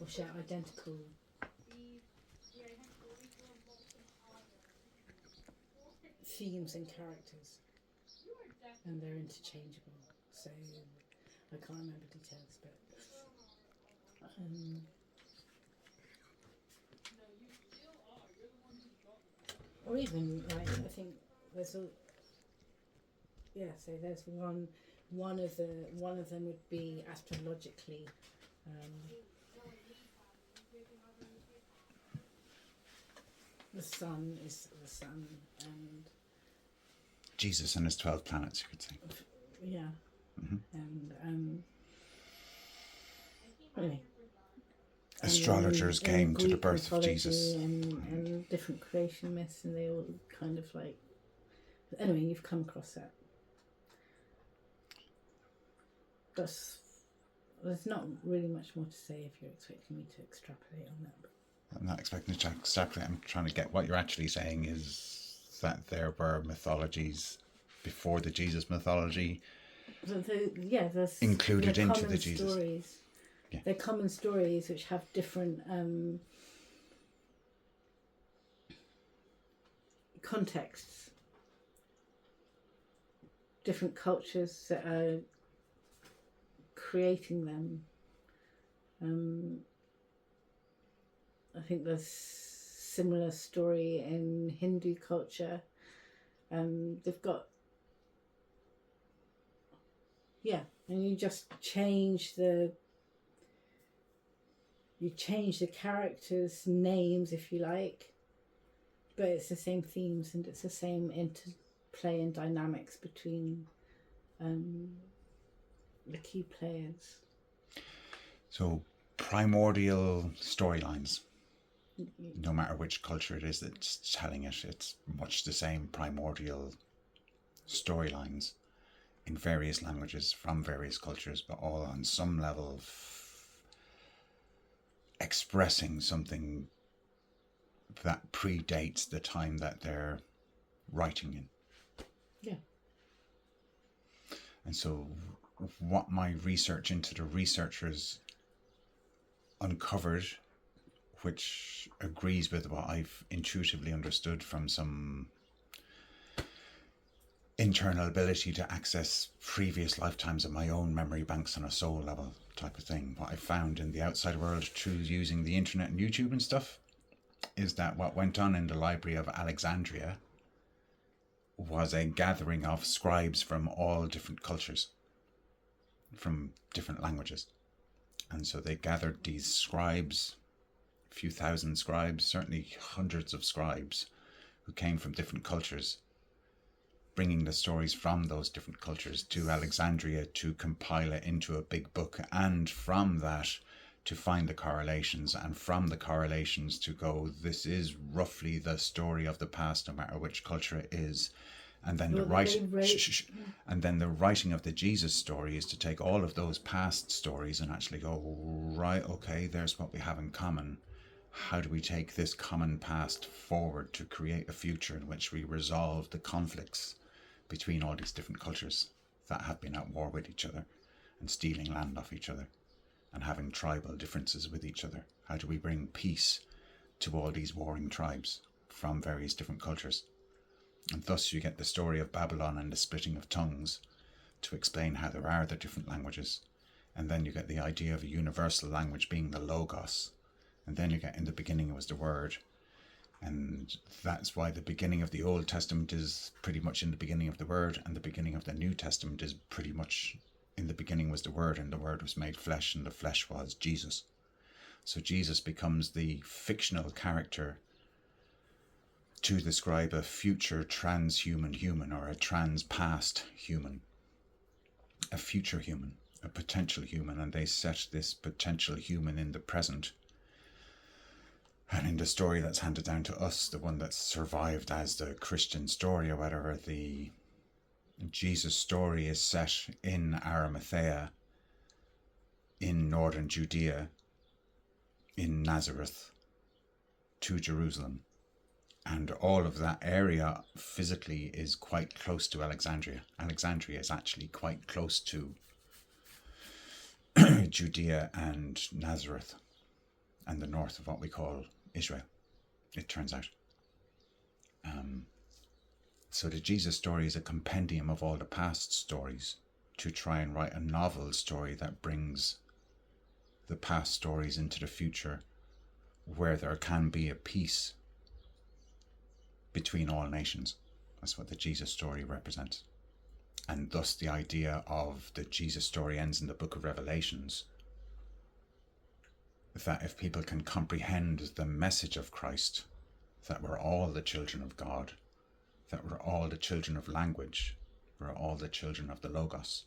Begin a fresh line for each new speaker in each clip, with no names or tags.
or share identical themes and characters, and they're interchangeable. So I can't remember details, but or even like I think there's a so there's one of them would be astrologically. The sun is the sun, and
Jesus and his 12 planets, you could say.
Yeah. And anyway.
Astrologers came to the birth of Jesus.
And different creation myths, and they all kind of like. Anyway, you've come across that. There's not really much more to say if you're expecting me to extrapolate on that.
I'm not expecting to extrapolate. I'm trying to get what you're actually saying is that there were mythologies before the Jesus mythology.
There's
included into the Jesus
stories. Yeah. They're common stories which have different contexts, different cultures that are creating them. I think there's similar story in Hindu culture. They've got and you just change the characters' names if you like, but it's the same themes and it's the same interplay and dynamics between the key players.
So primordial storylines, no matter which culture it is that's telling it, it's much the same primordial storylines in various languages from various cultures, but all on some level expressing something that predates the time that they're writing in.
Yeah.
And so what my research into the researchers uncovered, which agrees with what I've intuitively understood from some internal ability to access previous lifetimes of my own memory banks on a soul level type of thing. What I found in the outside world through using the internet and YouTube and stuff is that what went on in the Library of Alexandria was a gathering of scribes from all different cultures, from different languages. And so they gathered these scribes, a few thousand scribes, certainly hundreds of scribes who came from different cultures, bringing the stories from those different cultures to Alexandria to compile it into a big book, and from that to find the correlations, and from the correlations to go, this is roughly the story of the past, no matter which culture it is. And then the writing of the Jesus story is to take all of those past stories and actually go, right, okay, there's what we have in common. How do we take this common past forward to create a future in which we resolve the conflicts between all these different cultures that have been at war with each other and stealing land off each other and having tribal differences with each other? How do we bring peace to all these warring tribes from various different cultures? And thus you get the story of Babylon and the splitting of tongues to explain how there are the different languages. And then you get the idea of a universal language being the Logos. And then you get, in the beginning it was the Word. And that's why the beginning of the Old Testament is pretty much in the beginning of the Word, and the beginning of the New Testament is pretty much in the beginning was the Word, and the Word was made flesh, and the flesh was Jesus. So Jesus becomes the fictional character to describe a future transhuman human, or a trans-past human, a future human, a potential human, and they set this potential human in the present. And in the story that's handed down to us, the one that's survived as the Christian story or whatever, the Jesus story is set in Arimathea, in northern Judea, in Nazareth, to Jerusalem. And all of that area physically is quite close to Alexandria. Alexandria is actually quite close to Judea and Nazareth. and the north of what we call Israel, it turns out. So the Jesus story is a compendium of all the past stories to try and write a novel story that brings the past stories into the future, where there can be a peace between all nations. That's what the Jesus story represents. And thus the idea of the Jesus story ends in the book of Revelations, that if people can comprehend the message of Christ, that we're all the children of God, that we're all the children of language, we're all the children of the Logos,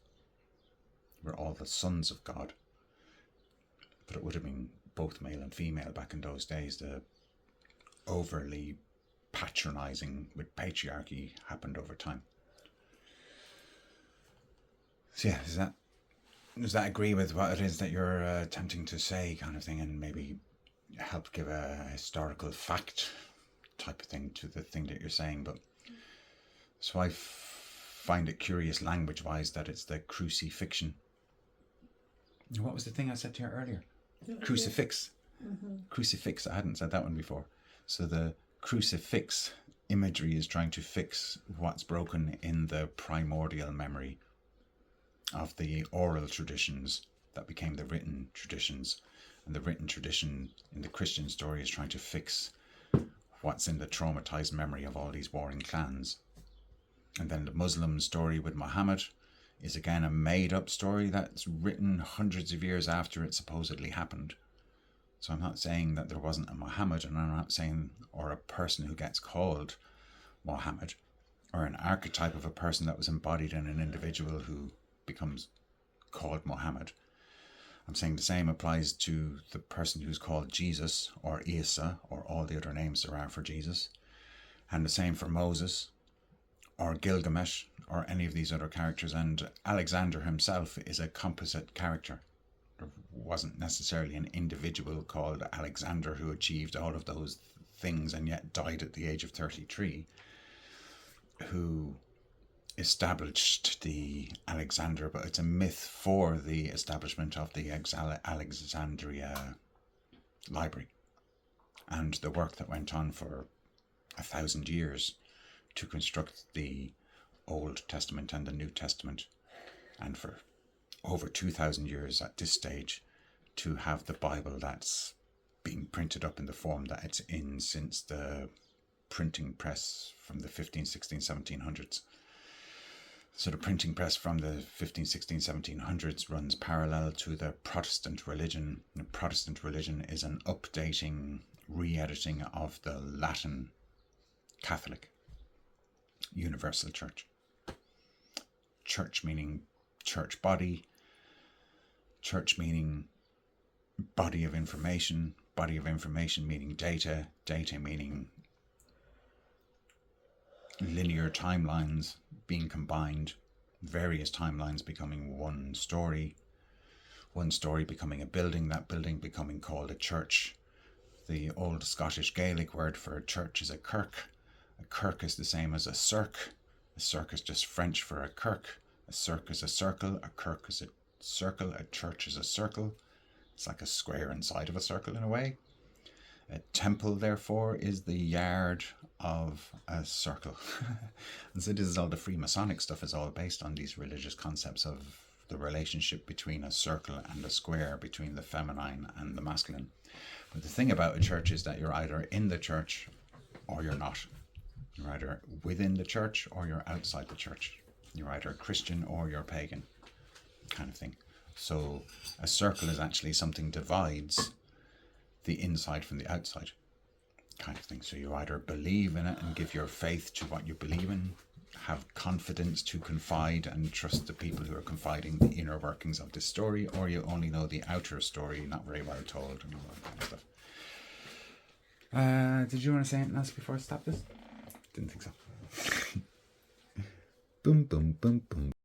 we're all the sons of God. But it would have been both male and female back in those days. The overly patronizing with patriarchy happened over time. So yeah, does that agree with what it is that you're attempting to say, kind of thing, and maybe help give a historical fact type of thing to the thing that you're saying? But so I find it curious language-wise that it's the crucifixion. What was the thing I said to you earlier? Crucifix. Crucifix. I hadn't said that one before. So the crucifix imagery is trying to fix what's broken in the primordial memory of the oral traditions that became the written traditions. And the written tradition in the Christian story is trying to fix what's in the traumatized memory of all these warring clans. And then the Muslim story with Muhammad is again a made-up story that's written hundreds of years after it supposedly happened. So I'm not saying that there wasn't a Muhammad, and I'm not saying, or a person who gets called Muhammad, or an archetype of a person that was embodied in an individual who becomes called Muhammad. I'm saying the same applies to the person who's called Jesus, or Isa, or all the other names there are for Jesus, and the same for Moses, or Gilgamesh, or any of these other characters. And Alexander himself is a composite character. There wasn't necessarily an individual called Alexander who achieved all of those things and yet died at the age of 33, who established the Alexander, but it's a myth for the establishment of the Alexandria library and the work that went on for 1,000 years to construct the Old Testament and the New Testament, and for over 2,000 years at this stage to have the Bible that's being printed up in the form that it's in since the printing press from the 15, 16, 1700s. So the printing press from the 15, 16, 1700s runs parallel to the Protestant religion. The Protestant religion is an updating, re-editing of the Latin Catholic Universal Church. Church meaning church body, church meaning body of information meaning data, data meaning linear timelines being combined, various timelines becoming one story becoming a building, that building becoming called a church. The old Scottish Gaelic word for a church is a kirk. A kirk is the same as a cirque. A cirque is just French for a kirk. A cirque is a circle. A kirk is a circle. A church is a circle. It's like a square inside of a circle in a way. A temple, therefore, is the yard of a circle. And so this is all the Freemasonic stuff is all based on these religious concepts of the relationship between a circle and a square, between the feminine and the masculine. But the thing about a church is that you're either in the church or you're not. You're either within the church or you're outside the church. You're either Christian or you're pagan, kind of thing. So a circle is actually something divides the inside from the outside, kind of thing. So you either believe in it and give your faith to what you believe in, have confidence to confide and trust the people who are confiding the inner workings of this story, or you only know the outer story, not very well told, and all that kind of stuff. Did you want to say anything else before I stop this? Didn't think so. Boom, boom, boom, boom.